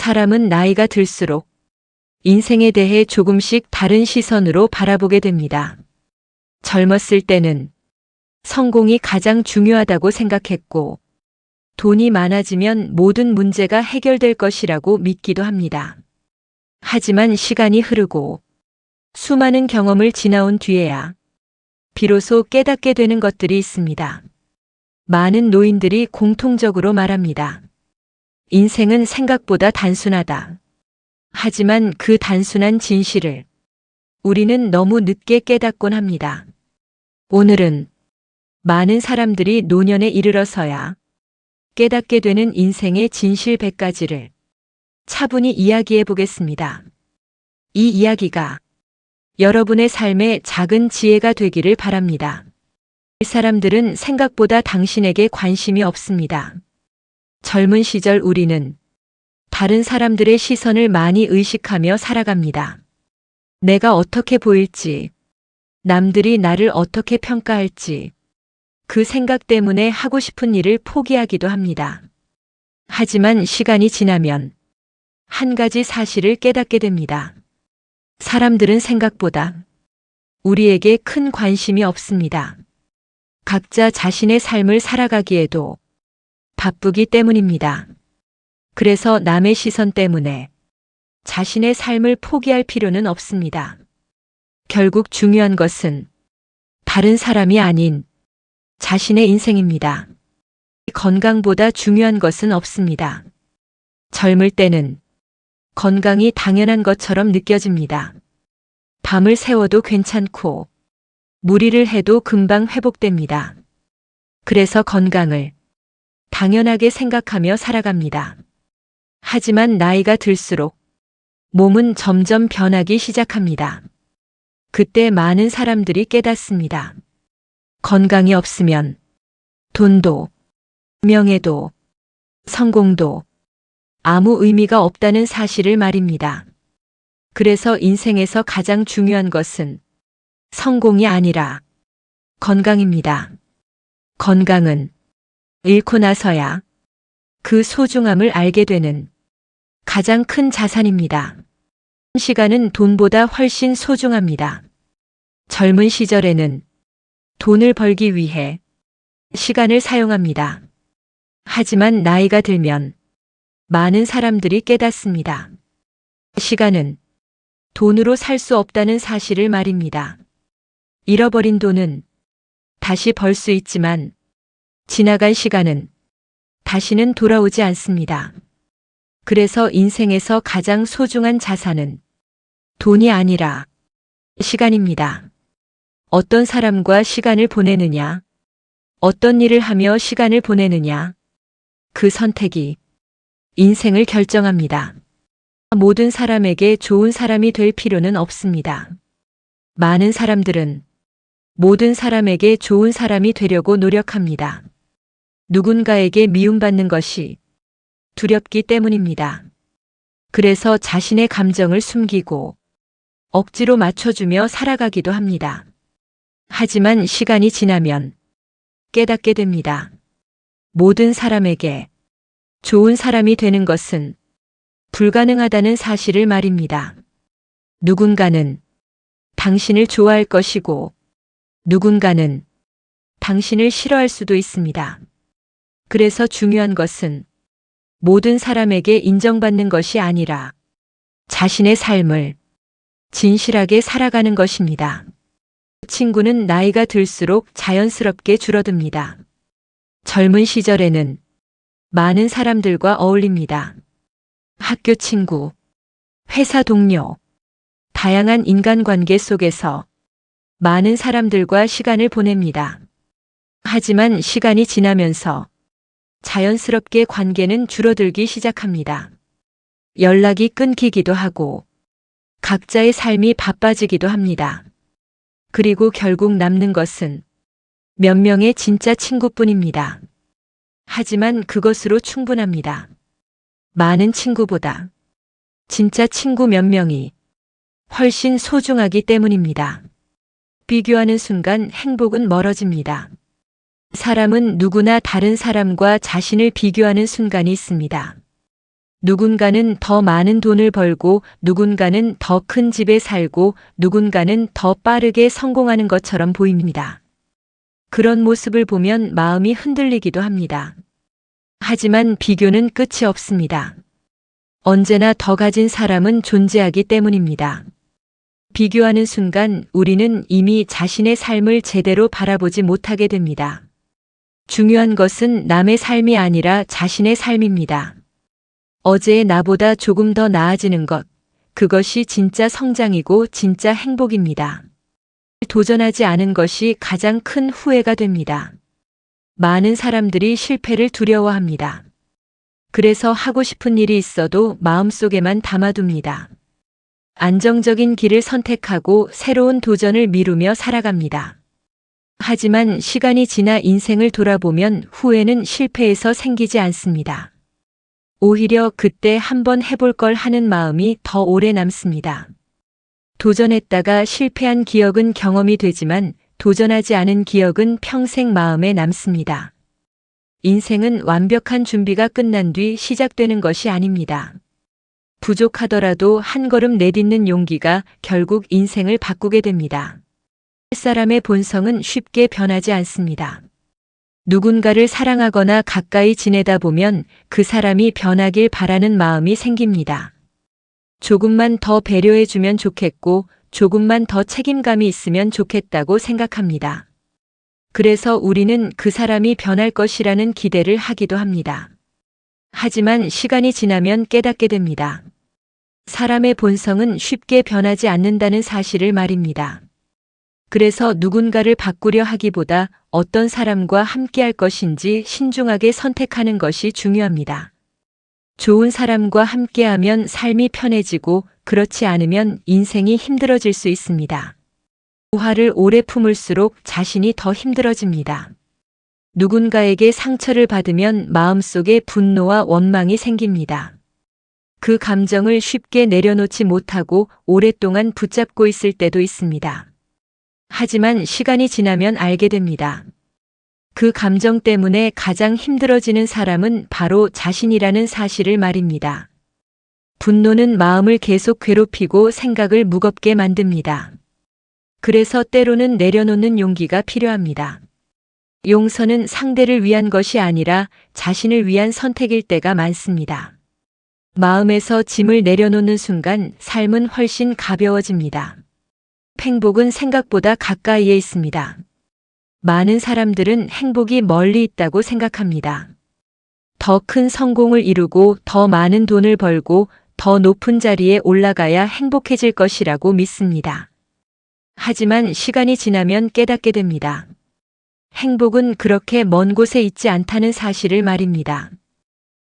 사람은 나이가 들수록 인생에 대해 조금씩 다른 시선으로 바라보게 됩니다. 젊었을 때는 성공이 가장 중요하다고 생각했고, 돈이 많아지면 모든 문제가 해결될 것이라고 믿기도 합니다. 하지만 시간이 흐르고 수많은 경험을 지나온 뒤에야 비로소 깨닫게 되는 것들이 있습니다. 많은 노인들이 공통적으로 말합니다. 인생은 생각보다 단순하다. 하지만 그 단순한 진실을 우리는 너무 늦게 깨닫곤 합니다. 오늘은 많은 사람들이 노년에 이르러서야 깨닫게 되는 인생의 진실 100가지를 차분히 이야기해 보겠습니다. 이 이야기가 여러분의 삶에 작은 지혜가 되기를 바랍니다. 사람들은 생각보다 당신에게 관심이 없습니다. 젊은 시절 우리는 다른 사람들의 시선을 많이 의식하며 살아갑니다. 내가 어떻게 보일지, 남들이 나를 어떻게 평가할지, 그 생각 때문에 하고 싶은 일을 포기하기도 합니다. 하지만 시간이 지나면 한 가지 사실을 깨닫게 됩니다. 사람들은 생각보다 우리에게 큰 관심이 없습니다. 각자 자신의 삶을 살아가기에도 바쁘기 때문입니다. 그래서 남의 시선 때문에 자신의 삶을 포기할 필요는 없습니다. 결국 중요한 것은 다른 사람이 아닌 자신의 인생입니다. 건강보다 중요한 것은 없습니다. 젊을 때는 건강이 당연한 것처럼 느껴집니다. 밤을 새워도 괜찮고 무리를 해도 금방 회복됩니다. 그래서 건강을 당연하게 생각하며 살아갑니다. 하지만 나이가 들수록 몸은 점점 변하기 시작합니다. 그때 많은 사람들이 깨닫습니다. 건강이 없으면 돈도, 명예도, 성공도 아무 의미가 없다는 사실을 말입니다. 그래서 인생에서 가장 중요한 것은 성공이 아니라 건강입니다. 건강은 잃고 나서야 그 소중함을 알게 되는 가장 큰 자산입니다. 시간은 돈보다 훨씬 소중합니다. 젊은 시절에는 돈을 벌기 위해 시간을 사용합니다. 하지만 나이가 들면 많은 사람들이 깨닫습니다. 시간은 돈으로 살 수 없다는 사실을 말입니다. 잃어버린 돈은 다시 벌 수 있지만 지나간 시간은 다시는 돌아오지 않습니다. 그래서 인생에서 가장 소중한 자산은 돈이 아니라 시간입니다. 어떤 사람과 시간을 보내느냐, 어떤 일을 하며 시간을 보내느냐, 그 선택이 인생을 결정합니다. 모든 사람에게 좋은 사람이 될 필요는 없습니다. 많은 사람들은 모든 사람에게 좋은 사람이 되려고 노력합니다. 누군가에게 미움받는 것이 두렵기 때문입니다. 그래서 자신의 감정을 숨기고 억지로 맞춰주며 살아가기도 합니다. 하지만 시간이 지나면 깨닫게 됩니다. 모든 사람에게 좋은 사람이 되는 것은 불가능하다는 사실을 말입니다. 누군가는 당신을 좋아할 것이고 누군가는 당신을 싫어할 수도 있습니다. 그래서 중요한 것은 모든 사람에게 인정받는 것이 아니라 자신의 삶을 진실하게 살아가는 것입니다. 친구는 나이가 들수록 자연스럽게 줄어듭니다. 젊은 시절에는 많은 사람들과 어울립니다. 학교 친구, 회사 동료, 다양한 인간관계 속에서 많은 사람들과 시간을 보냅니다. 하지만 시간이 지나면서 자연스럽게 관계는 줄어들기 시작합니다. 연락이 끊기기도 하고 각자의 삶이 바빠지기도 합니다. 그리고 결국 남는 것은 몇 명의 진짜 친구뿐입니다. 하지만 그것으로 충분합니다. 많은 친구보다 진짜 친구 몇 명이 훨씬 소중하기 때문입니다. 비교하는 순간 행복은 멀어집니다. 사람은 누구나 다른 사람과 자신을 비교하는 순간이 있습니다. 누군가는 더 많은 돈을 벌고 누군가는 더 큰 집에 살고 누군가는 더 빠르게 성공하는 것처럼 보입니다. 그런 모습을 보면 마음이 흔들리기도 합니다. 하지만 비교는 끝이 없습니다. 언제나 더 가진 사람은 존재하기 때문입니다. 비교하는 순간 우리는 이미 자신의 삶을 제대로 바라보지 못하게 됩니다. 중요한 것은 남의 삶이 아니라 자신의 삶입니다. 어제의 나보다 조금 더 나아지는 것, 그것이 진짜 성장이고 진짜 행복입니다. 도전하지 않은 것이 가장 큰 후회가 됩니다. 많은 사람들이 실패를 두려워합니다. 그래서 하고 싶은 일이 있어도 마음속에만 담아둡니다. 안정적인 길을 선택하고 새로운 도전을 미루며 살아갑니다. 하지만 시간이 지나 인생을 돌아보면 후회는 실패에서 생기지 않습니다. 오히려 그때 한번 해볼 걸 하는 마음이 더 오래 남습니다. 도전했다가 실패한 기억은 경험이 되지만 도전하지 않은 기억은 평생 마음에 남습니다. 인생은 완벽한 준비가 끝난 뒤 시작되는 것이 아닙니다. 부족하더라도 한 걸음 내딛는 용기가 결국 인생을 바꾸게 됩니다. 사람의 본성은 쉽게 변하지 않습니다. 누군가를 사랑하거나 가까이 지내다 보면 그 사람이 변하길 바라는 마음이 생깁니다. 조금만 더 배려해주면 좋겠고 조금만 더 책임감이 있으면 좋겠다고 생각합니다. 그래서 우리는 그 사람이 변할 것이라는 기대를 하기도 합니다. 하지만 시간이 지나면 깨닫게 됩니다. 사람의 본성은 쉽게 변하지 않는다는 사실을 말입니다. 그래서 누군가를 바꾸려 하기보다 어떤 사람과 함께할 것인지 신중하게 선택하는 것이 중요합니다. 좋은 사람과 함께하면 삶이 편해지고 그렇지 않으면 인생이 힘들어질 수 있습니다. 화를 오래 품을수록 자신이 더 힘들어집니다. 누군가에게 상처를 받으면 마음속에 분노와 원망이 생깁니다. 그 감정을 쉽게 내려놓지 못하고 오랫동안 붙잡고 있을 때도 있습니다. 하지만 시간이 지나면 알게 됩니다. 그 감정 때문에 가장 힘들어지는 사람은 바로 자신이라는 사실을 말입니다. 분노는 마음을 계속 괴롭히고 생각을 무겁게 만듭니다. 그래서 때로는 내려놓는 용기가 필요합니다. 용서는 상대를 위한 것이 아니라 자신을 위한 선택일 때가 많습니다. 마음에서 짐을 내려놓는 순간 삶은 훨씬 가벼워집니다. 행복은 생각보다 가까이에 있습니다. 많은 사람들은 행복이 멀리 있다고 생각합니다. 더 큰 성공을 이루고 더 많은 돈을 벌고 더 높은 자리에 올라가야 행복해질 것이라고 믿습니다. 하지만 시간이 지나면 깨닫게 됩니다. 행복은 그렇게 먼 곳에 있지 않다는 사실을 말입니다.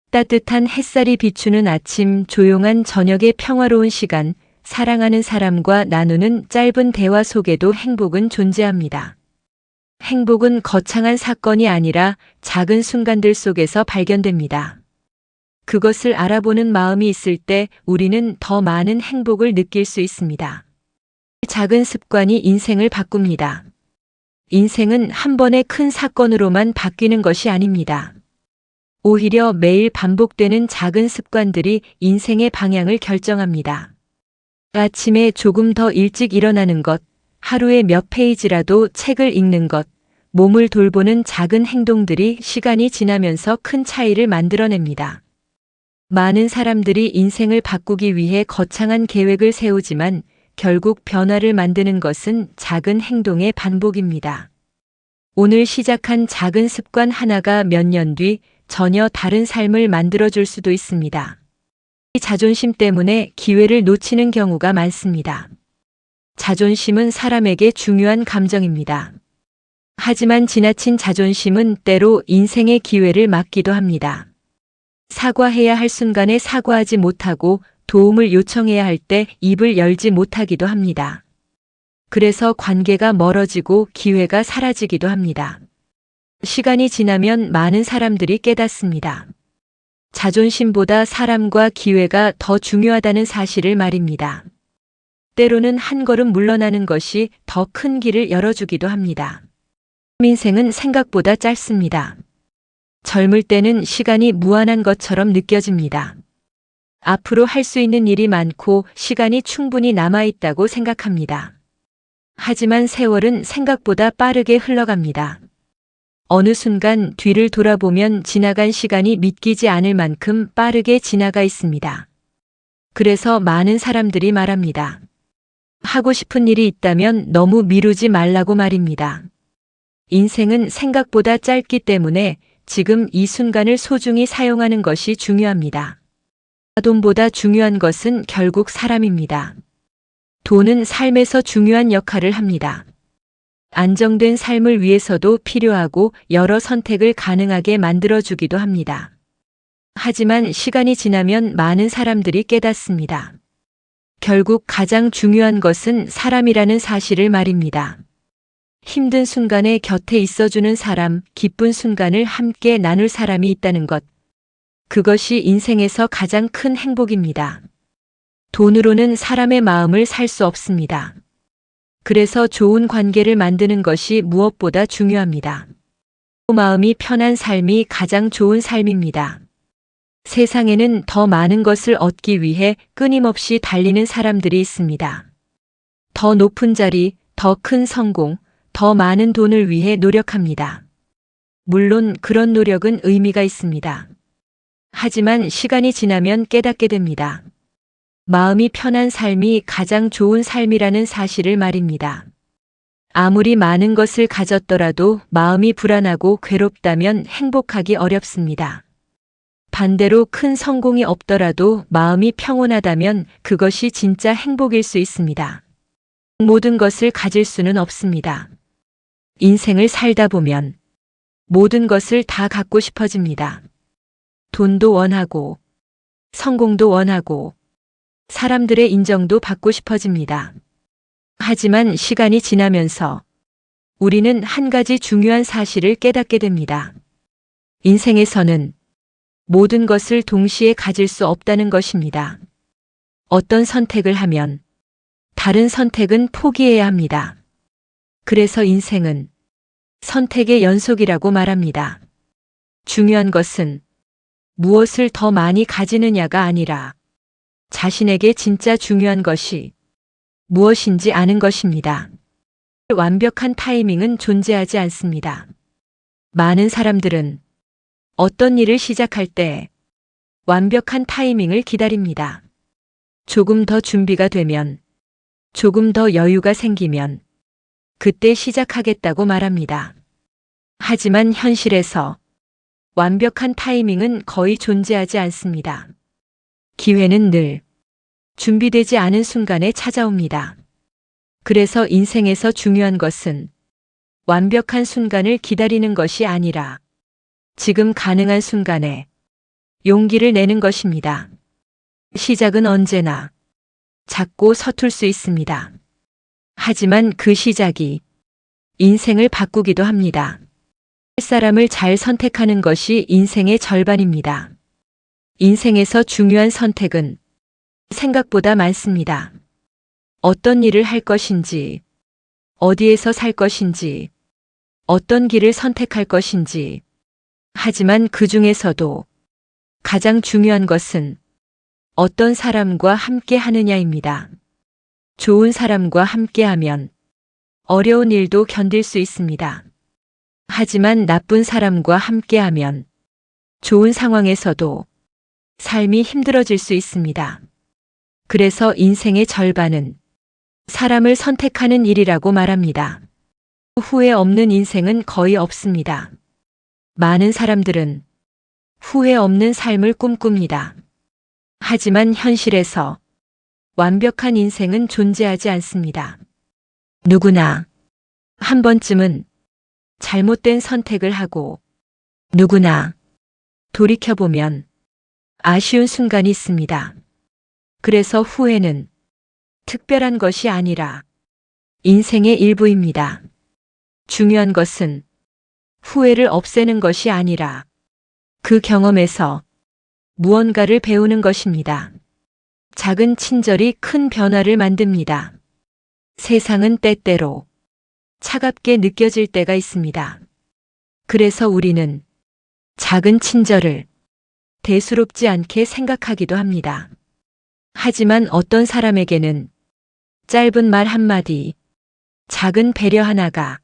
따뜻한 햇살이 비추는 아침, 조용한 저녁의 평화로운 시간, 사랑하는 사람과 나누는 짧은 대화 속에도 행복은 존재합니다. 행복은 거창한 사건이 아니라 작은 순간들 속에서 발견됩니다. 그것을 알아보는 마음이 있을 때 우리는 더 많은 행복을 느낄 수 있습니다. 작은 습관이 인생을 바꿉니다. 인생은 한 번의 큰 사건으로만 바뀌는 것이 아닙니다. 오히려 매일 반복되는 작은 습관들이 인생의 방향을 결정합니다. 아침에 조금 더 일찍 일어나는 것, 하루에 몇 페이지라도 책을 읽는 것, 몸을 돌보는 작은 행동들이 시간이 지나면서 큰 차이를 만들어냅니다. 많은 사람들이 인생을 바꾸기 위해 거창한 계획을 세우지만 결국 변화를 만드는 것은 작은 행동의 반복입니다. 오늘 시작한 작은 습관 하나가 몇 년 뒤 전혀 다른 삶을 만들어줄 수도 있습니다. 자존심 때문에 기회를 놓치는 경우가 많습니다. 자존심은 사람에게 중요한 감정입니다. 하지만 지나친 자존심은 때로 인생의 기회를 막기도 합니다. 사과해야 할 순간에 사과하지 못하고 도움을 요청해야 할 때 입을 열지 못하기도 합니다. 그래서 관계가 멀어지고 기회가 사라지기도 합니다. 시간이 지나면 많은 사람들이 깨닫습니다. 자존심보다 사람과 기회가 더 중요하다는 사실을 말입니다. 때로는 한 걸음 물러나는 것이 더 큰 길을 열어주기도 합니다. 인생은 생각보다 짧습니다. 젊을 때는 시간이 무한한 것처럼 느껴집니다. 앞으로 할 수 있는 일이 많고 시간이 충분히 남아있다고 생각합니다. 하지만 세월은 생각보다 빠르게 흘러갑니다. 어느 순간 뒤를 돌아보면 지나간 시간이 믿기지 않을 만큼 빠르게 지나가 있습니다. 그래서 많은 사람들이 말합니다. 하고 싶은 일이 있다면 너무 미루지 말라고 말입니다. 인생은 생각보다 짧기 때문에 지금 이 순간을 소중히 사용하는 것이 중요합니다. 돈보다 중요한 것은 결국 사람입니다. 돈은 삶에서 중요한 역할을 합니다. 안정된 삶을 위해서도 필요하고 여러 선택을 가능하게 만들어주기도 합니다. 하지만 시간이 지나면 많은 사람들이 깨닫습니다. 결국 가장 중요한 것은 사람이라는 사실을 말입니다. 힘든 순간에 곁에 있어주는 사람, 기쁜 순간을 함께 나눌 사람이 있다는 것. 그것이 인생에서 가장 큰 행복입니다. 돈으로는 사람의 마음을 살 수 없습니다. 그래서 좋은 관계를 만드는 것이 무엇보다 중요합니다. 마음이 편한 삶이 가장 좋은 삶입니다. 세상에는 더 많은 것을 얻기 위해 끊임없이 달리는 사람들이 있습니다. 더 높은 자리, 더 큰 성공, 더 많은 돈을 위해 노력합니다. 물론 그런 노력은 의미가 있습니다. 하지만 시간이 지나면 깨닫게 됩니다. 마음이 편한 삶이 가장 좋은 삶이라는 사실을 말입니다. 아무리 많은 것을 가졌더라도 마음이 불안하고 괴롭다면 행복하기 어렵습니다. 반대로 큰 성공이 없더라도 마음이 평온하다면 그것이 진짜 행복일 수 있습니다. 모든 것을 가질 수는 없습니다. 인생을 살다 보면 모든 것을 다 갖고 싶어집니다. 돈도 원하고, 성공도 원하고, 사람들의 인정도 받고 싶어집니다. 하지만 시간이 지나면서 우리는 한 가지 중요한 사실을 깨닫게 됩니다. 인생에서는 모든 것을 동시에 가질 수 없다는 것입니다. 어떤 선택을 하면 다른 선택은 포기해야 합니다. 그래서 인생은 선택의 연속이라고 말합니다. 중요한 것은 무엇을 더 많이 가지느냐가 아니라 자신에게 진짜 중요한 것이 무엇인지 아는 것입니다. 완벽한 타이밍은 존재하지 않습니다. 많은 사람들은 어떤 일을 시작할 때 완벽한 타이밍을 기다립니다. 조금 더 준비가 되면, 조금 더 여유가 생기면 그때 시작하겠다고 말합니다. 하지만 현실에서 완벽한 타이밍은 거의 존재하지 않습니다. 기회는 늘 준비되지 않은 순간에 찾아옵니다. 그래서 인생에서 중요한 것은 완벽한 순간을 기다리는 것이 아니라 지금 가능한 순간에 용기를 내는 것입니다. 시작은 언제나 작고 서툴 수 있습니다. 하지만 그 시작이 인생을 바꾸기도 합니다. 사람을 잘 선택하는 것이 인생의 절반입니다. 인생에서 중요한 선택은 생각보다 많습니다. 어떤 일을 할 것인지, 어디에서 살 것인지, 어떤 길을 선택할 것인지. 하지만 그 중에서도 가장 중요한 것은 어떤 사람과 함께 하느냐입니다. 좋은 사람과 함께하면 어려운 일도 견딜 수 있습니다. 하지만 나쁜 사람과 함께하면 좋은 상황에서도 삶이 힘들어질 수 있습니다. 그래서 인생의 절반은 사람을 선택하는 일이라고 말합니다. 후회 없는 인생은 거의 없습니다. 많은 사람들은 후회 없는 삶을 꿈꿉니다. 하지만 현실에서 완벽한 인생은 존재하지 않습니다. 누구나 한 번쯤은 잘못된 선택을 하고 누구나 돌이켜보면 아쉬운 순간이 있습니다. 그래서 후회는 특별한 것이 아니라 인생의 일부입니다. 중요한 것은 후회를 없애는 것이 아니라 그 경험에서 무언가를 배우는 것입니다. 작은 친절이 큰 변화를 만듭니다. 세상은 때때로 차갑게 느껴질 때가 있습니다. 그래서 우리는 작은 친절을 대수롭지 않게 생각하기도 합니다. 하지만 어떤 사람에게는 짧은 말 한마디, 작은 배려 하나가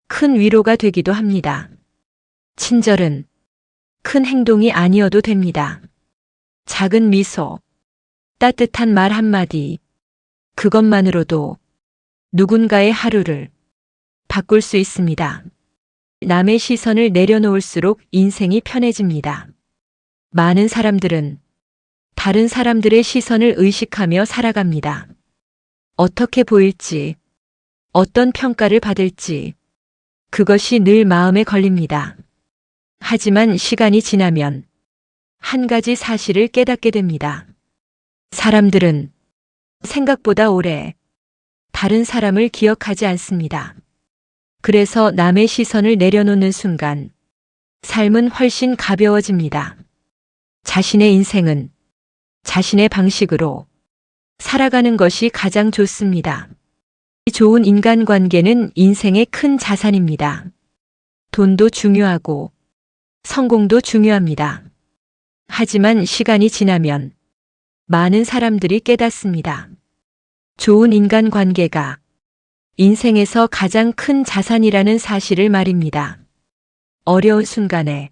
큰 위로가 되기도 합니다. 친절은 큰 행동이 아니어도 됩니다. 작은 미소, 따뜻한 말 한마디, 그것만으로도 누군가의 하루를 바꿀 수 있습니다. 남의 시선을 내려놓을수록 인생이 편해집니다. 많은 사람들은 다른 사람들의 시선을 의식하며 살아갑니다. 어떻게 보일지, 어떤 평가를 받을지, 그것이 늘 마음에 걸립니다. 하지만 시간이 지나면 한 가지 사실을 깨닫게 됩니다. 사람들은 생각보다 오래 다른 사람을 기억하지 않습니다. 그래서 남의 시선을 내려놓는 순간 삶은 훨씬 가벼워집니다. 자신의 인생은 자신의 방식으로 살아가는 것이 가장 좋습니다. 좋은 인간관계는 인생의 큰 자산입니다. 돈도 중요하고 성공도 중요합니다. 하지만 시간이 지나면 많은 사람들이 깨닫습니다. 좋은 인간관계가 인생에서 가장 큰 자산이라는 사실을 말입니다. 어려운 순간에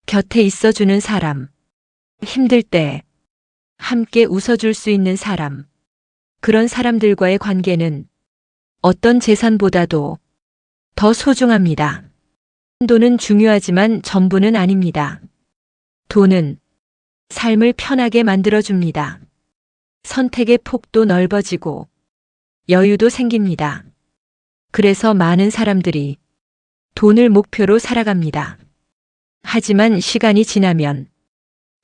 곁에 있어주는 사람, 힘들 때 함께 웃어줄 수 있는 사람, 그런 사람들과의 관계는 어떤 재산보다도 더 소중합니다. 돈은 중요하지만 전부는 아닙니다. 돈은 삶을 편하게 만들어줍니다. 선택의 폭도 넓어지고 여유도 생깁니다. 그래서 많은 사람들이 돈을 목표로 살아갑니다. 하지만 시간이 지나면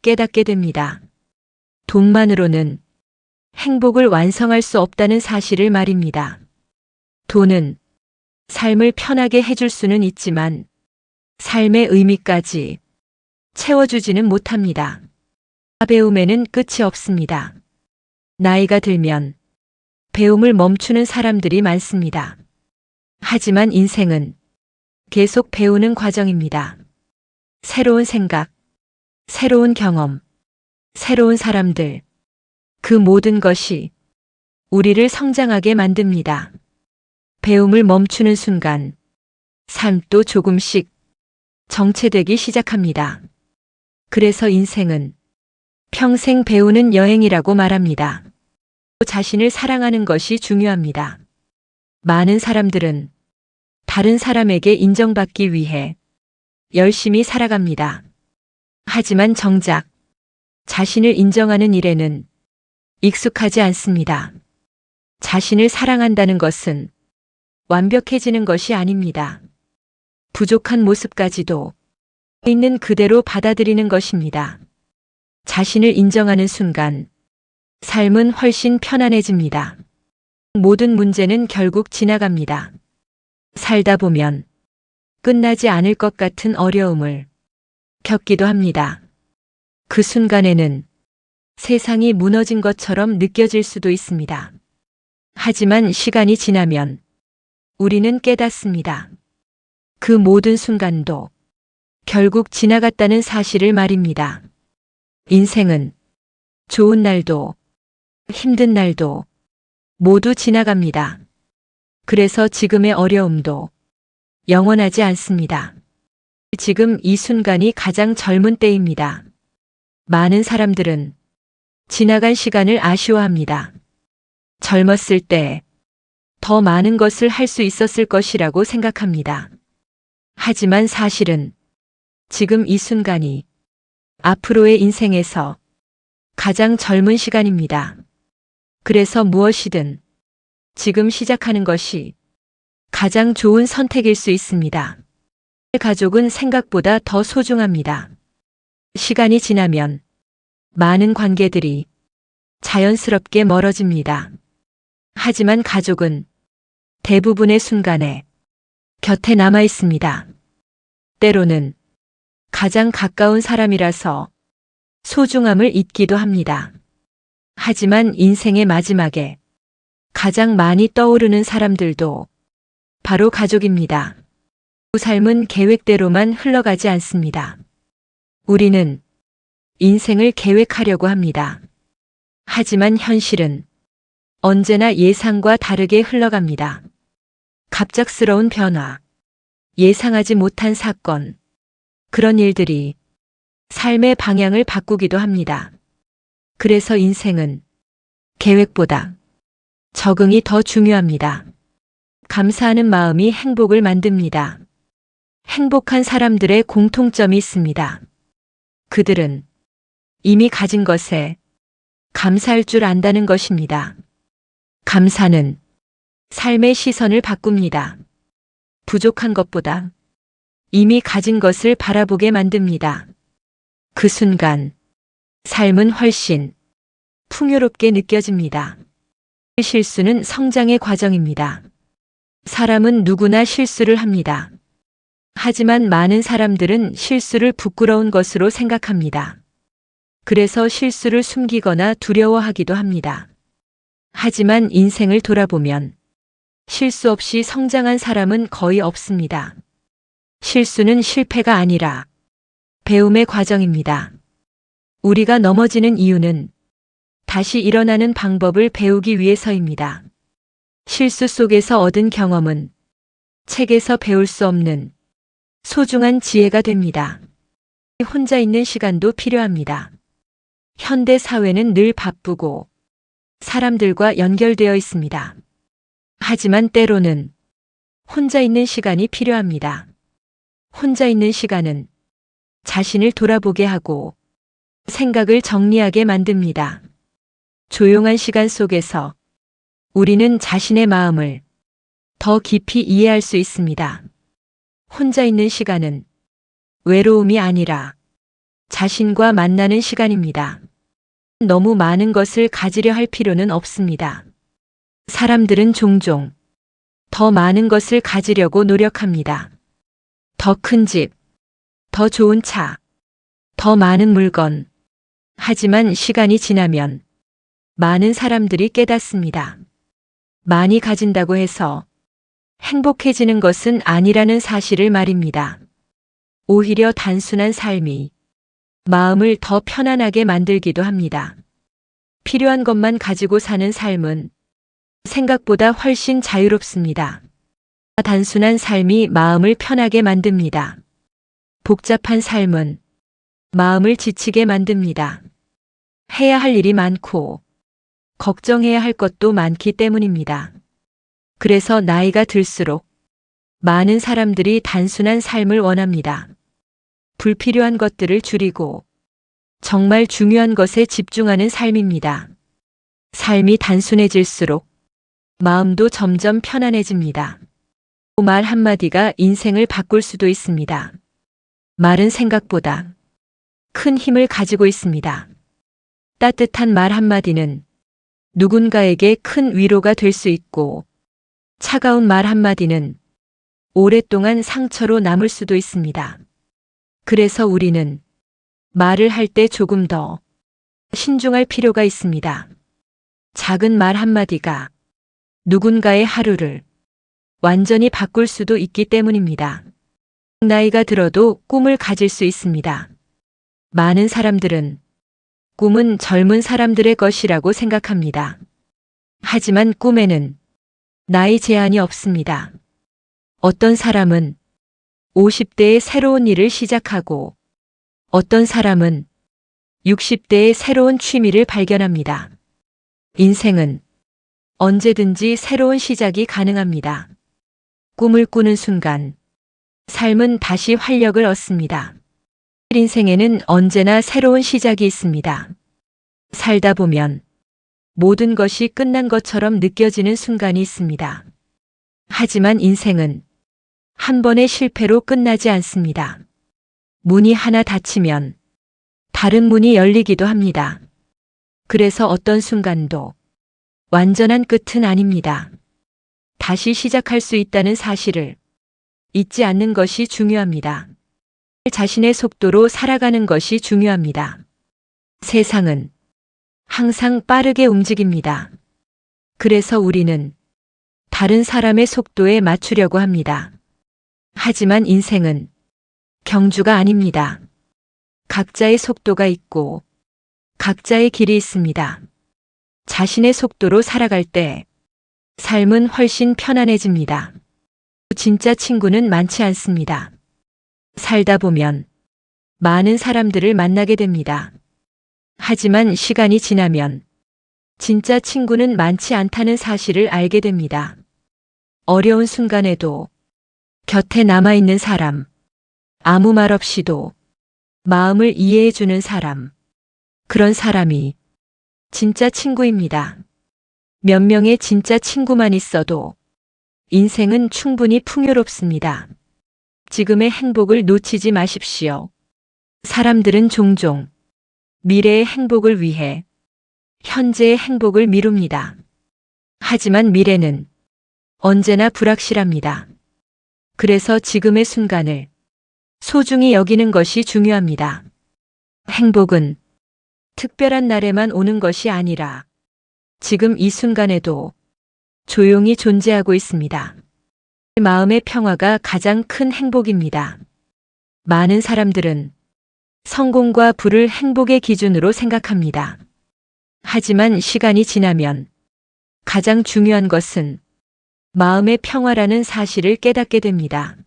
깨닫게 됩니다. 돈만으로는 행복을 완성할 수 없다는 사실을 말입니다. 돈은 삶을 편하게 해줄 수는 있지만 삶의 의미까지 채워주지는 못합니다. 배움에는 끝이 없습니다. 나이가 들면 배움을 멈추는 사람들이 많습니다. 하지만 인생은 계속 배우는 과정입니다. 새로운 생각, 새로운 경험, 새로운 사람들, 그 모든 것이 우리를 성장하게 만듭니다. 배움을 멈추는 순간 삶도 조금씩 정체되기 시작합니다. 그래서 인생은 평생 배우는 여행이라고 말합니다. 자신을 사랑하는 것이 중요합니다. 많은 사람들은 다른 사람에게 인정받기 위해 열심히 살아갑니다. 하지만 정작 자신을 인정하는 일에는 익숙하지 않습니다. 자신을 사랑한다는 것은 완벽해지는 것이 아닙니다. 부족한 모습까지도 있는 그대로 받아들이는 것입니다. 자신을 인정하는 순간 삶은 훨씬 편안해집니다. 모든 문제는 결국 지나갑니다. 살다 보면 끝나지 않을 것 같은 어려움을 겪기도 합니다. 그 순간에는 세상이 무너진 것처럼 느껴질 수도 있습니다. 하지만 시간이 지나면 우리는 깨닫습니다. 그 모든 순간도 결국 지나갔다는 사실을 말입니다. 인생은 좋은 날도 힘든 날도 모두 지나갑니다. 그래서 지금의 어려움도 영원하지 않습니다. 지금 이 순간이 가장 젊은 때입니다. 많은 사람들은 지나간 시간을 아쉬워합니다. 젊었을 때 더 많은 것을 할 수 있었을 것이라고 생각합니다. 하지만 사실은 지금 이 순간이 앞으로의 인생에서 가장 젊은 시간입니다. 그래서 무엇이든 지금 시작하는 것이 가장 좋은 선택일 수 있습니다. 가족은 생각보다 더 소중합니다. 시간이 지나면 많은 관계들이 자연스럽게 멀어집니다. 하지만 가족은 대부분의 순간에 곁에 남아 있습니다. 때로는 가장 가까운 사람이라서 소중함을 잊기도 합니다. 하지만 인생의 마지막에 가장 많이 떠오르는 사람들도 바로 가족입니다. 삶은 계획대로만 흘러가지 않습니다. 우리는 인생을 계획하려고 합니다. 하지만 현실은 언제나 예상과 다르게 흘러갑니다. 갑작스러운 변화, 예상하지 못한 사건, 그런 일들이 삶의 방향을 바꾸기도 합니다. 그래서 인생은 계획보다 적응이 더 중요합니다. 감사하는 마음이 행복을 만듭니다. 행복한 사람들의 공통점이 있습니다. 그들은 이미 가진 것에 감사할 줄 안다는 것입니다. 감사는 삶의 시선을 바꿉니다. 부족한 것보다 이미 가진 것을 바라보게 만듭니다. 그 순간 삶은 훨씬 풍요롭게 느껴집니다. 실수는 성장의 과정입니다. 사람은 누구나 실수를 합니다. 하지만 많은 사람들은 실수를 부끄러운 것으로 생각합니다. 그래서 실수를 숨기거나 두려워하기도 합니다. 하지만 인생을 돌아보면 실수 없이 성장한 사람은 거의 없습니다. 실수는 실패가 아니라 배움의 과정입니다. 우리가 넘어지는 이유는 다시 일어나는 방법을 배우기 위해서입니다. 실수 속에서 얻은 경험은 책에서 배울 수 없는 소중한 지혜가 됩니다. 혼자 있는 시간도 필요합니다. 현대 사회는 늘 바쁘고 사람들과 연결되어 있습니다. 하지만 때로는 혼자 있는 시간이 필요합니다. 혼자 있는 시간은 자신을 돌아보게 하고 생각을 정리하게 만듭니다. 조용한 시간 속에서 우리는 자신의 마음을 더 깊이 이해할 수 있습니다. 혼자 있는 시간은 외로움이 아니라 자신과 만나는 시간입니다. 너무 많은 것을 가지려 할 필요는 없습니다. 사람들은 종종 더 많은 것을 가지려고 노력합니다. 더 큰 집, 더 좋은 차, 더 많은 물건. 하지만 시간이 지나면 많은 사람들이 깨닫습니다. 많이 가진다고 해서 행복해지는 것은 아니라는 사실을 말입니다. 오히려 단순한 삶이 마음을 더 편안하게 만들기도 합니다. 필요한 것만 가지고 사는 삶은 생각보다 훨씬 자유롭습니다. 단순한 삶이 마음을 편하게 만듭니다. 복잡한 삶은 마음을 지치게 만듭니다. 해야 할 일이 많고 걱정해야 할 것도 많기 때문입니다. 그래서 나이가 들수록 많은 사람들이 단순한 삶을 원합니다. 불필요한 것들을 줄이고 정말 중요한 것에 집중하는 삶입니다. 삶이 단순해질수록 마음도 점점 편안해집니다. 말 한마디가 인생을 바꿀 수도 있습니다. 말은 생각보다 큰 힘을 가지고 있습니다. 따뜻한 말 한마디는 누군가에게 큰 위로가 될 수 있고 차가운 말 한마디는 오랫동안 상처로 남을 수도 있습니다. 그래서 우리는 말을 할 때 조금 더 신중할 필요가 있습니다. 작은 말 한마디가 누군가의 하루를 완전히 바꿀 수도 있기 때문입니다. 나이가 들어도 꿈을 가질 수 있습니다. 많은 사람들은 꿈은 젊은 사람들의 것이라고 생각합니다. 하지만 꿈에는 나이 제한이 없습니다. 어떤 사람은 50대에 새로운 일을 시작하고 어떤 사람은 60대에 새로운 취미를 발견합니다. 인생은 언제든지 새로운 시작이 가능합니다. 꿈을 꾸는 순간 삶은 다시 활력을 얻습니다. 인생에는 언제나 새로운 시작이 있습니다. 살다 보면 모든 것이 끝난 것처럼 느껴지는 순간이 있습니다. 하지만 인생은 한 번의 실패로 끝나지 않습니다. 문이 하나 닫히면 다른 문이 열리기도 합니다. 그래서 어떤 순간도 완전한 끝은 아닙니다. 다시 시작할 수 있다는 사실을 잊지 않는 것이 중요합니다. 자신의 속도로 살아가는 것이 중요합니다. 세상은 항상 빠르게 움직입니다. 그래서 우리는 다른 사람의 속도에 맞추려고 합니다. 하지만 인생은 경주가 아닙니다. 각자의 속도가 있고 각자의 길이 있습니다. 자신의 속도로 살아갈 때 삶은 훨씬 편안해집니다. 진짜 친구는 많지 않습니다. 살다 보면 많은 사람들을 만나게 됩니다. 하지만 시간이 지나면 진짜 친구는 많지 않다는 사실을 알게 됩니다. 어려운 순간에도 곁에 남아있는 사람, 아무 말 없이도 마음을 이해해주는 사람, 그런 사람이 진짜 친구입니다. 몇 명의 진짜 친구만 있어도 인생은 충분히 풍요롭습니다. 지금의 행복을 놓치지 마십시오. 사람들은 종종 미래의 행복을 위해 현재의 행복을 미룹니다. 하지만 미래는 언제나 불확실합니다. 그래서 지금의 순간을 소중히 여기는 것이 중요합니다. 행복은 특별한 날에만 오는 것이 아니라 지금 이 순간에도 조용히 존재하고 있습니다. 마음의 평화가 가장 큰 행복입니다. 많은 사람들은 성공과 부를 행복의 기준으로 생각합니다. 하지만 시간이 지나면 가장 중요한 것은 마음의 평화라는 사실을 깨닫게 됩니다.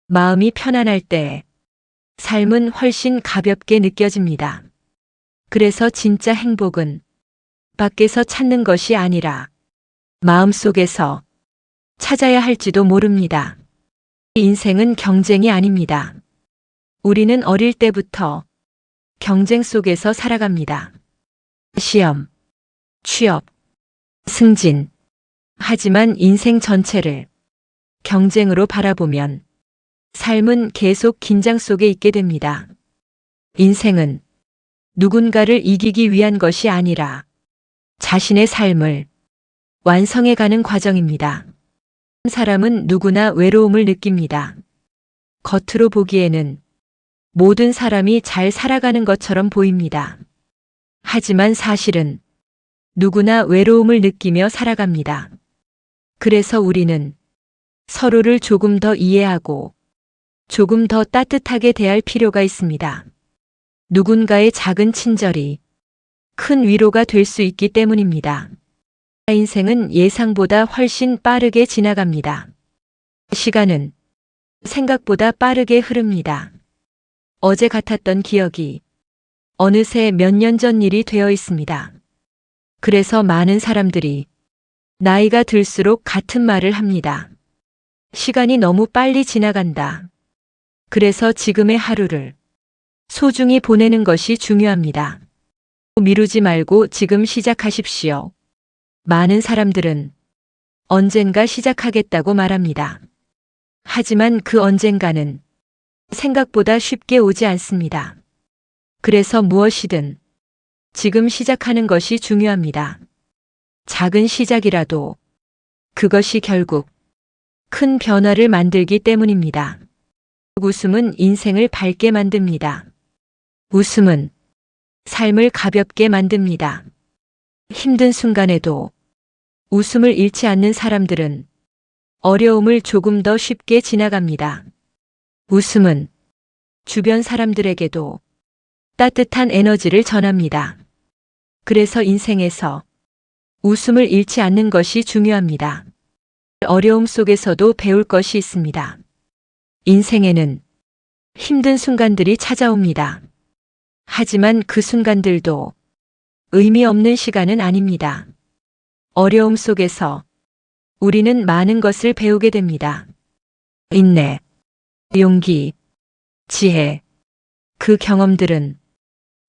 마음이 편안할 때 삶은 훨씬 가볍게 느껴집니다. 그래서 진짜 행복은 밖에서 찾는 것이 아니라 마음속에서 찾아야 할지도 모릅니다. 인생은 경쟁이 아닙니다. 우리는 어릴 때부터 경쟁 속에서 살아갑니다. 시험, 취업, 승진. 하지만 인생 전체를 경쟁으로 바라보면 삶은 계속 긴장 속에 있게 됩니다. 인생은 누군가를 이기기 위한 것이 아니라 자신의 삶을 완성해가는 과정입니다. 사람은 누구나 외로움을 느낍니다. 겉으로 보기에는 모든 사람이 잘 살아가는 것처럼 보입니다. 하지만 사실은 누구나 외로움을 느끼며 살아갑니다. 그래서 우리는 서로를 조금 더 이해하고 조금 더 따뜻하게 대할 필요가 있습니다. 누군가의 작은 친절이 큰 위로가 될 수 있기 때문입니다. 인생은 예상보다 훨씬 빠르게 지나갑니다. 시간은 생각보다 빠르게 흐릅니다. 어제 같았던 기억이 어느새 몇 년 전 일이 되어 있습니다. 그래서 많은 사람들이 나이가 들수록 같은 말을 합니다. 시간이 너무 빨리 지나간다. 그래서 지금의 하루를 소중히 보내는 것이 중요합니다. 미루지 말고 지금 시작하십시오. 많은 사람들은 언젠가 시작하겠다고 말합니다. 하지만 그 언젠가는 생각보다 쉽게 오지 않습니다. 그래서 무엇이든 지금 시작하는 것이 중요합니다. 작은 시작이라도 그것이 결국 큰 변화를 만들기 때문입니다. 웃음은 인생을 밝게 만듭니다. 웃음은 삶을 가볍게 만듭니다. 힘든 순간에도 웃음을 잃지 않는 사람들은 어려움을 조금 더 쉽게 지나갑니다. 웃음은 주변 사람들에게도 따뜻한 에너지를 전합니다. 그래서 인생에서 웃음을 잃지 않는 것이 중요합니다. 어려움 속에서도 배울 것이 있습니다. 인생에는 힘든 순간들이 찾아옵니다. 하지만 그 순간들도 의미 없는 시간은 아닙니다. 어려움 속에서 우리는 많은 것을 배우게 됩니다. 인내, 용기, 지혜. 그 경험들은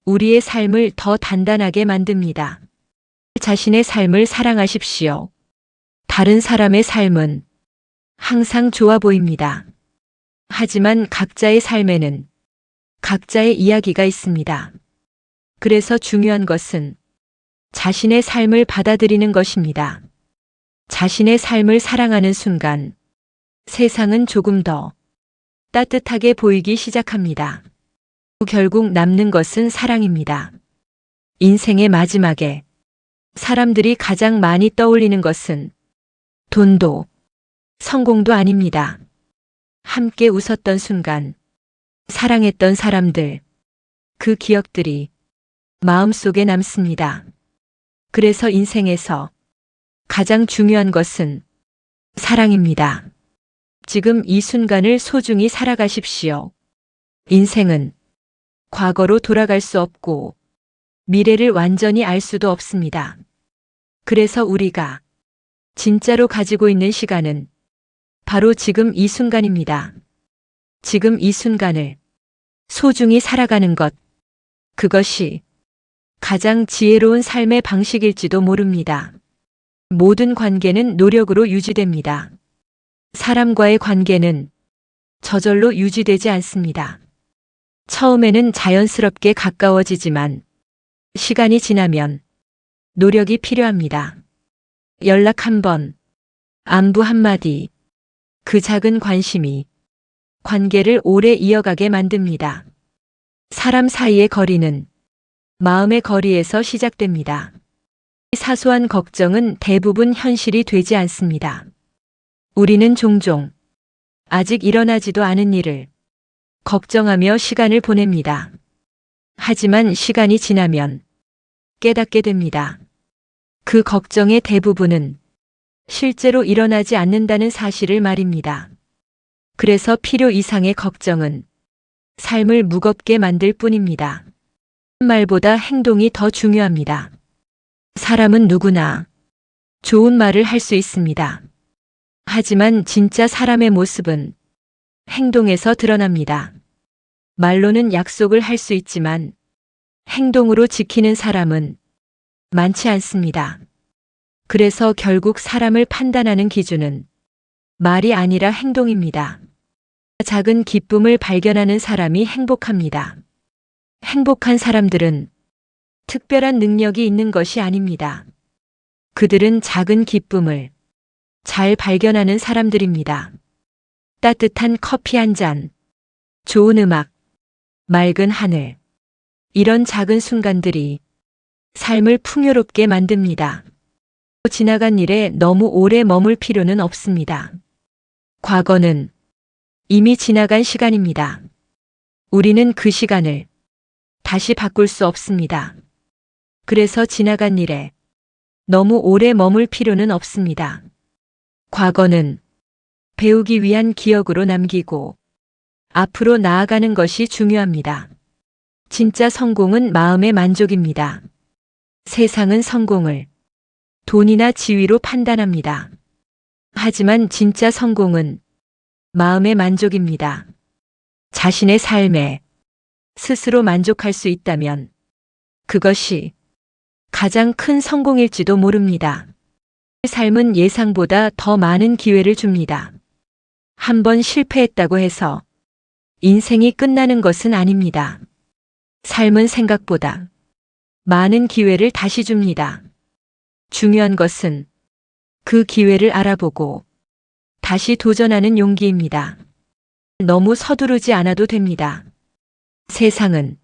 우리의 삶을 더 단단하게 만듭니다. 자신의 삶을 사랑하십시오. 다른 사람의 삶은 항상 좋아 보입니다. 하지만 각자의 삶에는 각자의 이야기가 있습니다. 그래서 중요한 것은 자신의 삶을 받아들이는 것입니다. 자신의 삶을 사랑하는 순간 세상은 조금 더 따뜻하게 보이기 시작합니다. 결국 남는 것은 사랑입니다. 인생의 마지막에 사람들이 가장 많이 떠올리는 것은 돈도 성공도 아닙니다. 함께 웃었던 순간, 사랑했던 사람들, 그 기억들이 마음속에 남습니다. 그래서 인생에서 가장 중요한 것은 사랑입니다. 지금 이 순간을 소중히 살아가십시오. 인생은 과거로 돌아갈 수 없고 미래를 완전히 알 수도 없습니다. 그래서 우리가 진짜로 가지고 있는 시간은 바로 지금 이 순간입니다. 지금 이 순간을 소중히 살아가는 것, 그것이 가장 지혜로운 삶의 방식일지도 모릅니다. 모든 관계는 노력으로 유지됩니다. 사람과의 관계는 저절로 유지되지 않습니다. 처음에는 자연스럽게 가까워지지만 시간이 지나면 노력이 필요합니다. 연락 한 번, 안부 한마디, 그 작은 관심이 관계를 오래 이어가게 만듭니다. 사람 사이의 거리는 마음의 거리에서 시작됩니다. 사소한 걱정은 대부분 현실이 되지 않습니다. 우리는 종종 아직 일어나지도 않은 일을 걱정하며 시간을 보냅니다. 하지만 시간이 지나면 깨닫게 됩니다. 그 걱정의 대부분은 실제로 일어나지 않는다는 사실을 말입니다. 그래서 필요 이상의 걱정은 삶을 무겁게 만들 뿐입니다. 말보다 행동이 더 중요합니다. 사람은 누구나 좋은 말을 할 수 있습니다. 하지만 진짜 사람의 모습은 행동에서 드러납니다. 말로는 약속을 할 수 있지만 행동으로 지키는 사람은 많지 않습니다. 그래서 결국 사람을 판단하는 기준은 말이 아니라 행동입니다. 작은 기쁨을 발견하는 사람이 행복합니다. 행복한 사람들은 특별한 능력이 있는 것이 아닙니다. 그들은 작은 기쁨을 잘 발견하는 사람들입니다. 따뜻한 커피 한 잔, 좋은 음악, 맑은 하늘. 이런 작은 순간들이 삶을 풍요롭게 만듭니다. 지나간 일에 너무 오래 머물 필요는 없습니다. 과거는 이미 지나간 시간입니다. 우리는 그 시간을 다시 바꿀 수 없습니다. 그래서 지나간 일에 너무 오래 머물 필요는 없습니다. 과거는 배우기 위한 기억으로 남기고 앞으로 나아가는 것이 중요합니다. 진짜 성공은 마음의 만족입니다. 세상은 성공을 돈이나 지위로 판단합니다. 하지만 진짜 성공은 마음의 만족입니다. 자신의 삶에 스스로 만족할 수 있다면 그것이 가장 큰 성공일지도 모릅니다. 삶은 예상보다 더 많은 기회를 줍니다. 한 번 실패했다고 해서 인생이 끝나는 것은 아닙니다. 삶은 생각보다 많은 기회를 다시 줍니다. 중요한 것은 그 기회를 알아보고 다시 도전하는 용기입니다. 너무 서두르지 않아도 됩니다. 세상은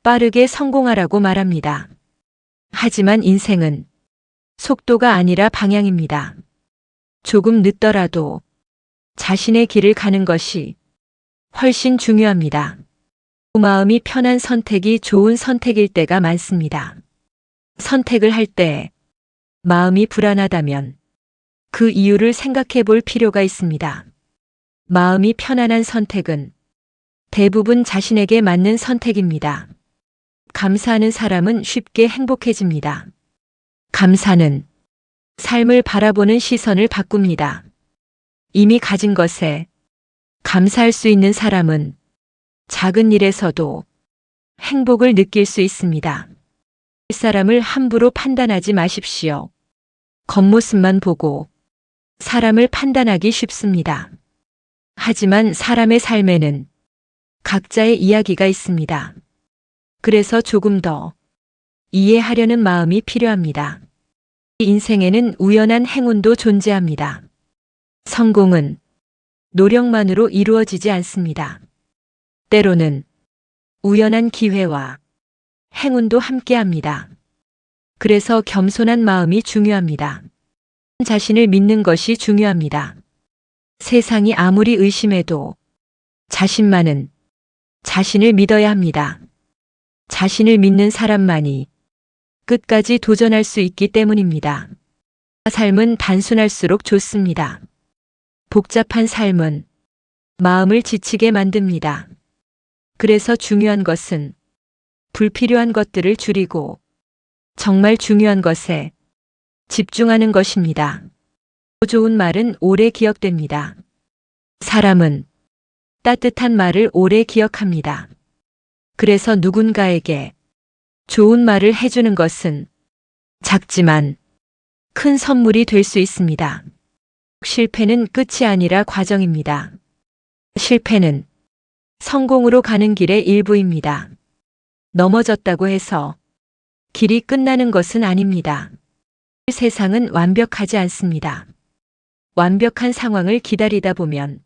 빠르게 성공하라고 말합니다. 하지만 인생은 속도가 아니라 방향입니다. 조금 늦더라도 자신의 길을 가는 것이 훨씬 중요합니다. 마음이 편한 선택이 좋은 선택일 때가 많습니다. 선택을 할 때 마음이 불안하다면 그 이유를 생각해 볼 필요가 있습니다. 마음이 편안한 선택은 대부분 자신에게 맞는 선택입니다. 감사하는 사람은 쉽게 행복해집니다. 감사는 삶을 바라보는 시선을 바꿉니다. 이미 가진 것에 감사할 수 있는 사람은 작은 일에서도 행복을 느낄 수 있습니다. 사람을 함부로 판단하지 마십시오. 겉모습만 보고 사람을 판단하기 쉽습니다. 하지만 사람의 삶에는 각자의 이야기가 있습니다. 그래서 조금 더 이해하려는 마음이 필요합니다. 인생에는 우연한 행운도 존재합니다. 성공은 노력만으로 이루어지지 않습니다. 때로는 우연한 기회와 행운도 함께합니다. 그래서 겸손한 마음이 중요합니다. 자신을 믿는 것이 중요합니다. 세상이 아무리 의심해도 자신만은 자신을 믿어야 합니다. 자신을 믿는 사람만이 끝까지 도전할 수 있기 때문입니다. 삶은 단순할수록 좋습니다. 복잡한 삶은 마음을 지치게 만듭니다. 그래서 중요한 것은 불필요한 것들을 줄이고 정말 중요한 것에 집중하는 것입니다. 좋은 말은 오래 기억됩니다. 사람은 따뜻한 말을 오래 기억합니다. 그래서 누군가에게 좋은 말을 해주는 것은 작지만 큰 선물이 될 수 있습니다. 실패는 끝이 아니라 과정입니다. 실패는 성공으로 가는 길의 일부입니다. 넘어졌다고 해서 길이 끝나는 것은 아닙니다. 세상은 완벽하지 않습니다. 완벽한 상황을 기다리다 보면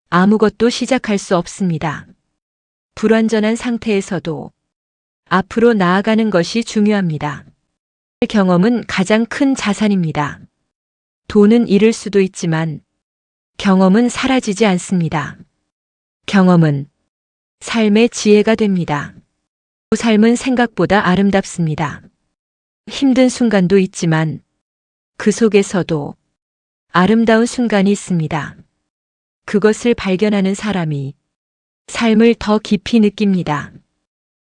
아무것도 시작할 수 없습니다. 불완전한 상태에서도 앞으로 나아가는 것이 중요합니다. 경험은 가장 큰 자산입니다. 돈은 잃을 수도 있지만 경험은 사라지지 않습니다. 경험은 삶의 지혜가 됩니다. 삶은 생각보다 아름답습니다. 힘든 순간도 있지만 그 속에서도 아름다운 순간이 있습니다. 그것을 발견하는 사람이 삶을 더 깊이 느낍니다.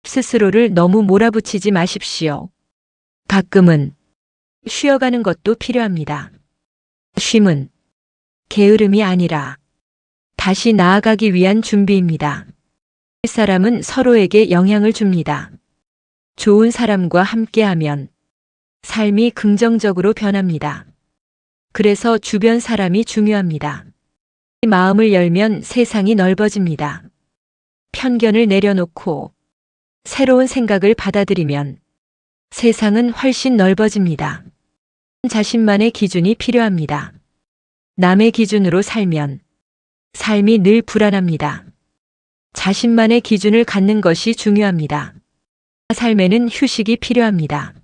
스스로를 너무 몰아붙이지 마십시오. 가끔은 쉬어가는 것도 필요합니다. 쉼은 게으름이 아니라 다시 나아가기 위한 준비입니다. 사람은 서로에게 영향을 줍니다. 좋은 사람과 함께하면 삶이 긍정적으로 변합니다. 그래서 주변 사람이 중요합니다. 마음을 열면 세상이 넓어집니다. 편견을 내려놓고 새로운 생각을 받아들이면 세상은 훨씬 넓어집니다. 자신만의 기준이 필요합니다. 남의 기준으로 살면 삶이 늘 불안합니다. 자신만의 기준을 갖는 것이 중요합니다. 삶에는 휴식이 필요합니다.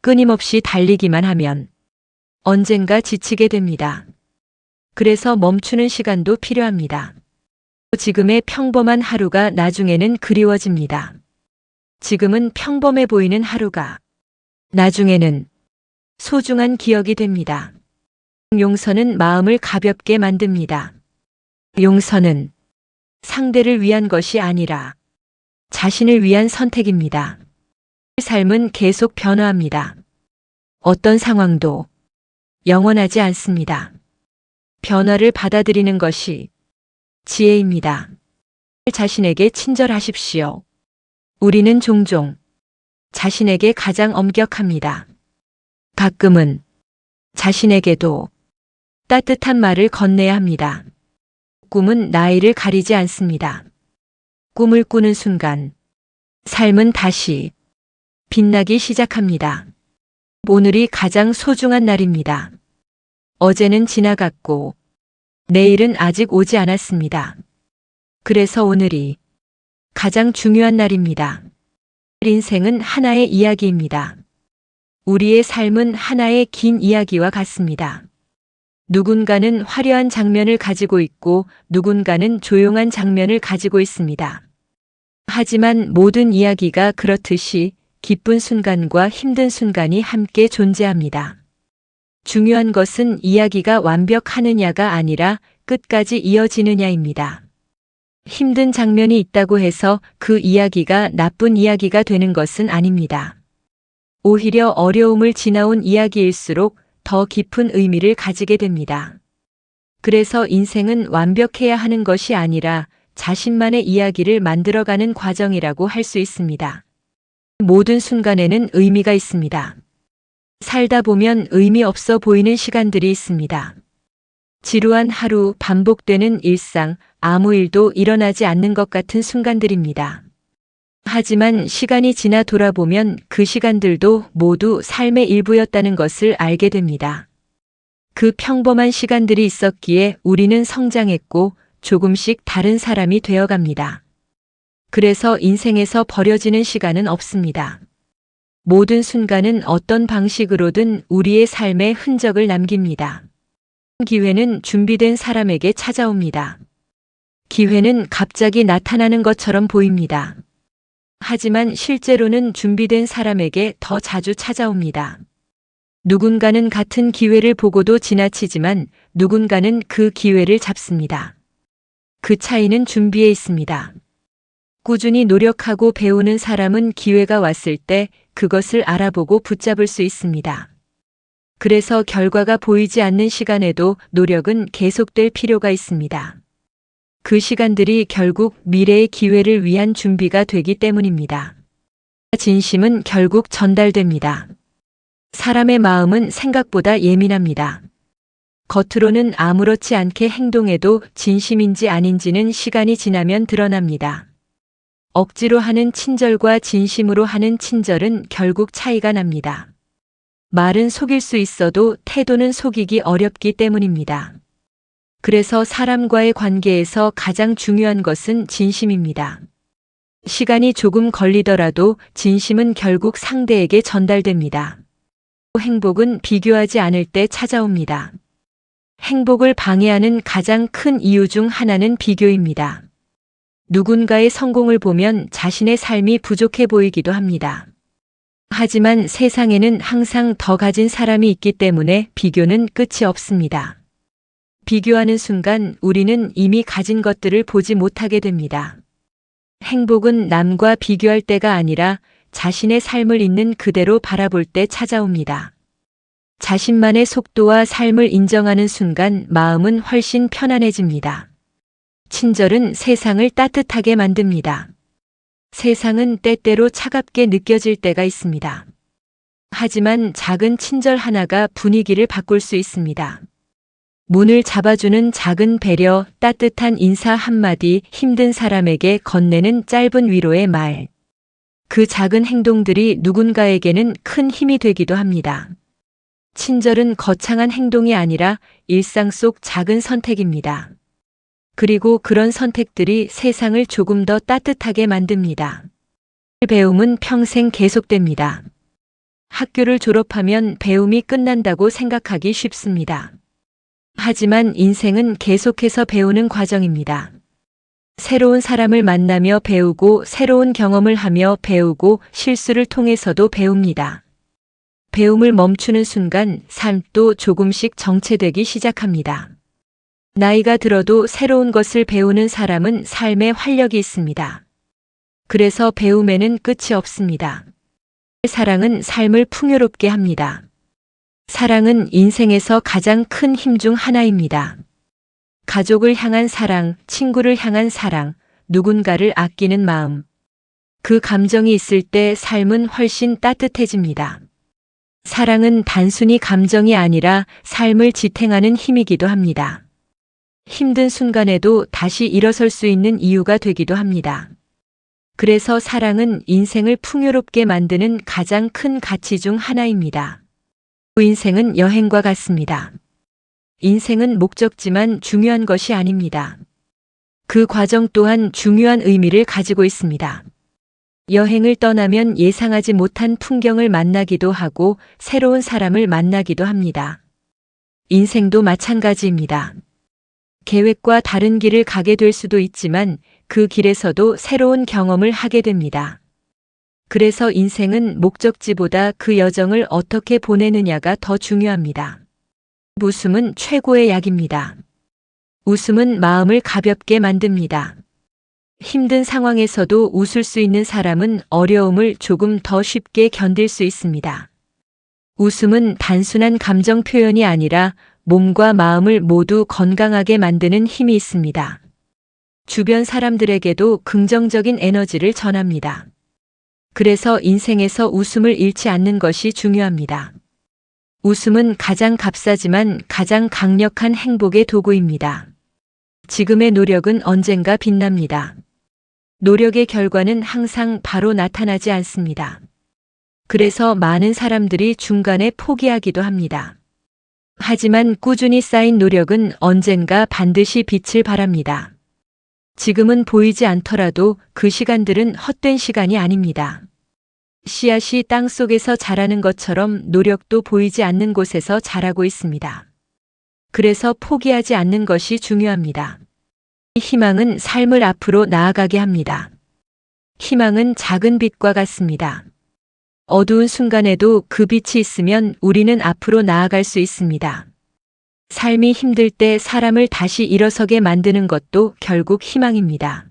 끊임없이 달리기만 하면 언젠가 지치게 됩니다. 그래서 멈추는 시간도 필요합니다. 지금의 평범한 하루가 나중에는 그리워집니다. 지금은 평범해 보이는 하루가 나중에는 소중한 기억이 됩니다. 용서는 마음을 가볍게 만듭니다. 용서는 상대를 위한 것이 아니라 자신을 위한 선택입니다. 삶은 계속 변화합니다. 어떤 상황도 영원하지 않습니다. 변화를 받아들이는 것이 지혜입니다. 자신에게 친절하십시오. 우리는 종종 자신에게 가장 엄격합니다. 가끔은 자신에게도 따뜻한 말을 건네야 합니다. 꿈은 나이를 가리지 않습니다. 꿈을 꾸는 순간 삶은 다시 빛나기 시작합니다. 오늘이 가장 소중한 날입니다. 어제는 지나갔고 내일은 아직 오지 않았습니다. 그래서 오늘이 가장 중요한 날입니다. 인생은 하나의 이야기입니다. 우리의 삶은 하나의 긴 이야기와 같습니다. 누군가는 화려한 장면을 가지고 있고 누군가는 조용한 장면을 가지고 있습니다. 하지만 모든 이야기가 그렇듯이 기쁜 순간과 힘든 순간이 함께 존재합니다. 중요한 것은 이야기가 완벽하느냐가 아니라 끝까지 이어지느냐입니다. 힘든 장면이 있다고 해서 그 이야기가 나쁜 이야기가 되는 것은 아닙니다. 오히려 어려움을 지나온 이야기일수록 더 깊은 의미를 가지게 됩니다. 그래서 인생은 완벽해야 하는 것이 아니라 자신만의 이야기를 만들어가는 과정이라고 할 수 있습니다. 모든 순간에는 의미가 있습니다. 살다 보면 의미 없어 보이는 시간들이 있습니다. 지루한 하루, 반복되는 일상, 아무 일도 일어나지 않는 것 같은 순간들입니다. 하지만 시간이 지나 돌아보면 그 시간들도 모두 삶의 일부였다는 것을 알게 됩니다. 그 평범한 시간들이 있었기에 우리는 성장했고 조금씩 다른 사람이 되어갑니다. 그래서 인생에서 버려지는 시간은 없습니다. 모든 순간은 어떤 방식으로든 우리의 삶에 흔적을 남깁니다. 기회는 준비된 사람에게 찾아옵니다. 기회는 갑자기 나타나는 것처럼 보입니다. 하지만 실제로는 준비된 사람에게 더 자주 찾아옵니다. 누군가는 같은 기회를 보고도 지나치지만 누군가는 그 기회를 잡습니다. 그 차이는 준비에 있습니다. 꾸준히 노력하고 배우는 사람은 기회가 왔을 때 그것을 알아보고 붙잡을 수 있습니다. 그래서 결과가 보이지 않는 시간에도 노력은 계속될 필요가 있습니다. 그 시간들이 결국 미래의 기회를 위한 준비가 되기 때문입니다. 진심은 결국 전달됩니다. 사람의 마음은 생각보다 예민합니다. 겉으로는 아무렇지 않게 행동해도 진심인지 아닌지는 시간이 지나면 드러납니다. 억지로 하는 친절과 진심으로 하는 친절은 결국 차이가 납니다. 말은 속일 수 있어도 태도는 속이기 어렵기 때문입니다. 그래서 사람과의 관계에서 가장 중요한 것은 진심입니다. 시간이 조금 걸리더라도 진심은 결국 상대에게 전달됩니다. 행복은 비교하지 않을 때 찾아옵니다. 행복을 방해하는 가장 큰 이유 중 하나는 비교입니다. 누군가의 성공을 보면 자신의 삶이 부족해 보이기도 합니다. 하지만 세상에는 항상 더 가진 사람이 있기 때문에 비교는 끝이 없습니다. 비교하는 순간 우리는 이미 가진 것들을 보지 못하게 됩니다. 행복은 남과 비교할 때가 아니라 자신의 삶을 있는 그대로 바라볼 때 찾아옵니다. 자신만의 속도와 삶을 인정하는 순간 마음은 훨씬 편안해집니다. 친절은 세상을 따뜻하게 만듭니다. 세상은 때때로 차갑게 느껴질 때가 있습니다. 하지만 작은 친절 하나가 분위기를 바꿀 수 있습니다. 문을 잡아주는 작은 배려, 따뜻한 인사 한마디, 힘든 사람에게 건네는 짧은 위로의 말. 그 작은 행동들이 누군가에게는 큰 힘이 되기도 합니다. 친절은 거창한 행동이 아니라 일상 속 작은 선택입니다. 그리고 그런 선택들이 세상을 조금 더 따뜻하게 만듭니다. 배움은 평생 계속됩니다. 학교를 졸업하면 배움이 끝난다고 생각하기 쉽습니다. 하지만 인생은 계속해서 배우는 과정입니다. 새로운 사람을 만나며 배우고 새로운 경험을 하며 배우고 실수를 통해서도 배웁니다. 배움을 멈추는 순간 삶도 조금씩 정체되기 시작합니다. 나이가 들어도 새로운 것을 배우는 사람은 삶에 활력이 있습니다. 그래서 배움에는 끝이 없습니다. 사랑은 삶을 풍요롭게 합니다. 사랑은 인생에서 가장 큰 힘 중 하나입니다. 가족을 향한 사랑, 친구를 향한 사랑, 누군가를 아끼는 마음. 그 감정이 있을 때 삶은 훨씬 따뜻해집니다. 사랑은 단순히 감정이 아니라 삶을 지탱하는 힘이기도 합니다. 힘든 순간에도 다시 일어설 수 있는 이유가 되기도 합니다. 그래서 사랑은 인생을 풍요롭게 만드는 가장 큰 가치 중 하나입니다. 인생은 여행과 같습니다. 인생은 목적지만 중요한 것이 아닙니다. 그 과정 또한 중요한 의미를 가지고 있습니다. 여행을 떠나면 예상하지 못한 풍경을 만나기도 하고 새로운 사람을 만나기도 합니다. 인생도 마찬가지입니다. 계획과 다른 길을 가게 될 수도 있지만 그 길에서도 새로운 경험을 하게 됩니다. 그래서 인생은 목적지보다 그 여정을 어떻게 보내느냐가 더 중요합니다. 웃음은 최고의 약입니다. 웃음은 마음을 가볍게 만듭니다. 힘든 상황에서도 웃을 수 있는 사람은 어려움을 조금 더 쉽게 견딜 수 있습니다. 웃음은 단순한 감정 표현이 아니라 몸과 마음을 모두 건강하게 만드는 힘이 있습니다. 주변 사람들에게도 긍정적인 에너지를 전합니다. 그래서 인생에서 웃음을 잃지 않는 것이 중요합니다. 웃음은 가장 값싸지만 가장 강력한 행복의 도구입니다. 지금의 노력은 언젠가 빛납니다. 노력의 결과는 항상 바로 나타나지 않습니다. 그래서 많은 사람들이 중간에 포기하기도 합니다. 하지만 꾸준히 쌓인 노력은 언젠가 반드시 빛을 발합니다. 지금은 보이지 않더라도 그 시간들은 헛된 시간이 아닙니다. 씨앗이 땅 속에서 자라는 것처럼 노력도 보이지 않는 곳에서 자라고 있습니다. 그래서 포기하지 않는 것이 중요합니다. 희망은 삶을 앞으로 나아가게 합니다. 희망은 작은 빛과 같습니다. 어두운 순간에도 그 빛이 있으면 우리는 앞으로 나아갈 수 있습니다. 삶이 힘들 때 사람을 다시 일어서게 만드는 것도 결국 희망입니다.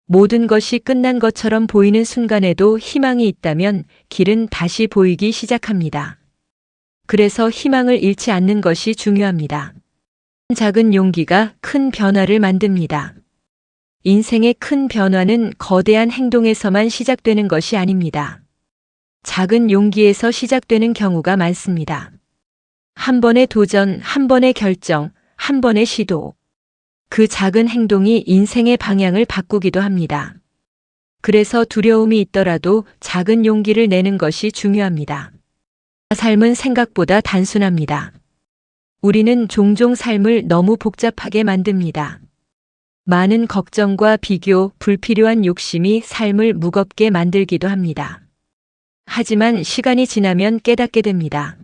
모든 것이 끝난 것처럼 보이는 순간에도 희망이 있다면 길은 다시 보이기 시작합니다. 그래서 희망을 잃지 않는 것이 중요합니다. 작은 용기가 큰 변화를 만듭니다. 인생의 큰 변화는 거대한 행동에서만 시작되는 것이 아닙니다. 작은 용기에서 시작되는 경우가 많습니다. 한 번의 도전, 한 번의 결정, 한 번의 시도. 그 작은 행동이 인생의 방향을 바꾸기도 합니다. 그래서 두려움이 있더라도 작은 용기를 내는 것이 중요합니다. 삶은 생각보다 단순합니다. 우리는 종종 삶을 너무 복잡하게 만듭니다. 많은 걱정과 비교, 불필요한 욕심이 삶을 무겁게 만들기도 합니다. 하지만 시간이 지나면 깨닫게 됩니다.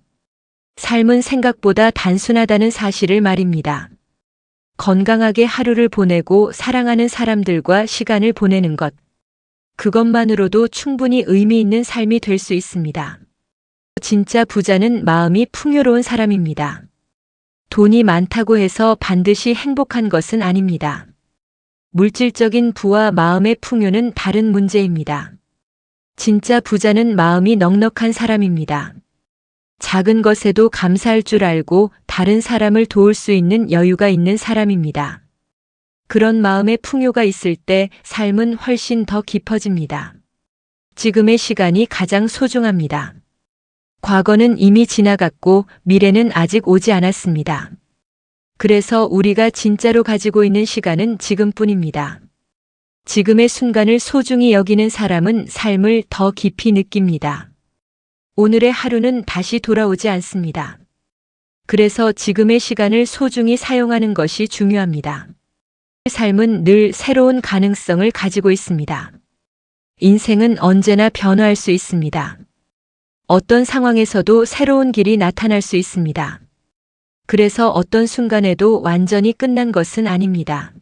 삶은 생각보다 단순하다는 사실을 말입니다. 건강하게 하루를 보내고 사랑하는 사람들과 시간을 보내는 것. 그것만으로도 충분히 의미 있는 삶이 될 수 있습니다. 진짜 부자는 마음이 풍요로운 사람입니다. 돈이 많다고 해서 반드시 행복한 것은 아닙니다. 물질적인 부와 마음의 풍요는 다른 문제입니다. 진짜 부자는 마음이 넉넉한 사람입니다. 작은 것에도 감사할 줄 알고 다른 사람을 도울 수 있는 여유가 있는 사람입니다. 그런 마음의 풍요가 있을 때 삶은 훨씬 더 깊어집니다. 지금의 시간이 가장 소중합니다. 과거는 이미 지나갔고 미래는 아직 오지 않았습니다. 그래서 우리가 진짜로 가지고 있는 시간은 지금뿐입니다. 지금의 순간을 소중히 여기는 사람은 삶을 더 깊이 느낍니다. 오늘의 하루는 다시 돌아오지 않습니다. 그래서 지금의 시간을 소중히 사용하는 것이 중요합니다. 삶은 늘 새로운 가능성을 가지고 있습니다. 인생은 언제나 변화할 수 있습니다. 어떤 상황에서도 새로운 길이 나타날 수 있습니다. 그래서 어떤 순간에도 완전히 끝난 것은 아닙니다.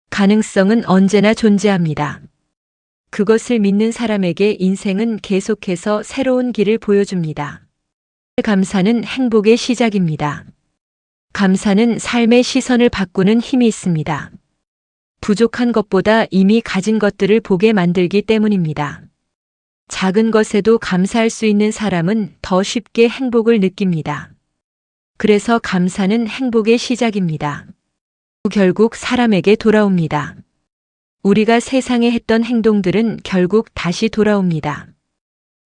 가능성은 언제나 존재합니다. 그것을 믿는 사람에게 인생은 계속해서 새로운 길을 보여줍니다. 감사는 행복의 시작입니다. 감사는 삶의 시선을 바꾸는 힘이 있습니다. 부족한 것보다 이미 가진 것들을 보게 만들기 때문입니다. 작은 것에도 감사할 수 있는 사람은 더 쉽게 행복을 느낍니다. 그래서 감사는 행복의 시작입니다. 결국 사람에게 돌아옵니다. 우리가 세상에 했던 행동들은 결국 다시 돌아옵니다.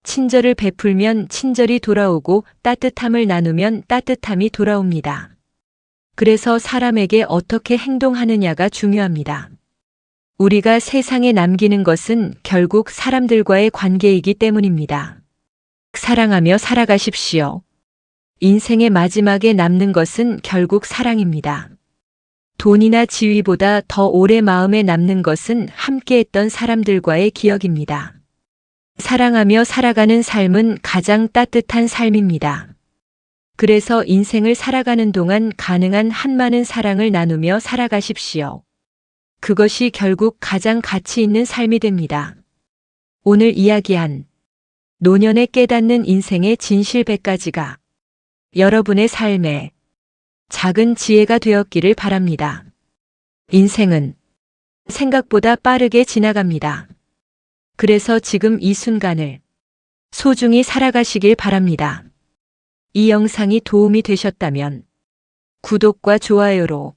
친절을 베풀면 친절이 돌아오고 따뜻함을 나누면 따뜻함이 돌아옵니다. 그래서 사람에게 어떻게 행동하느냐가 중요합니다. 우리가 세상에 남기는 것은 결국 사람들과의 관계이기 때문입니다. 사랑하며 살아가십시오. 인생의 마지막에 남는 것은 결국 사랑입니다. 돈이나 지위보다 더 오래 마음에 남는 것은 함께했던 사람들과의 기억입니다. 사랑하며 살아가는 삶은 가장 따뜻한 삶입니다. 그래서 인생을 살아가는 동안 가능한 한 많은 사랑을 나누며 살아가십시오. 그것이 결국 가장 가치 있는 삶이 됩니다. 오늘 이야기한 노년에 깨닫는 인생의 진실 100가지가 여러분의 삶에 작은 지혜가 되었기를 바랍니다. 인생은 생각보다 빠르게 지나갑니다. 그래서 지금 이 순간을 소중히 살아가시길 바랍니다. 이 영상이 도움이 되셨다면 구독과 좋아요로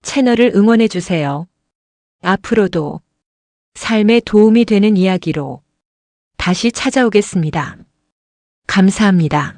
채널을 응원해주세요. 앞으로도 삶에 도움이 되는 이야기로 다시 찾아오겠습니다. 감사합니다.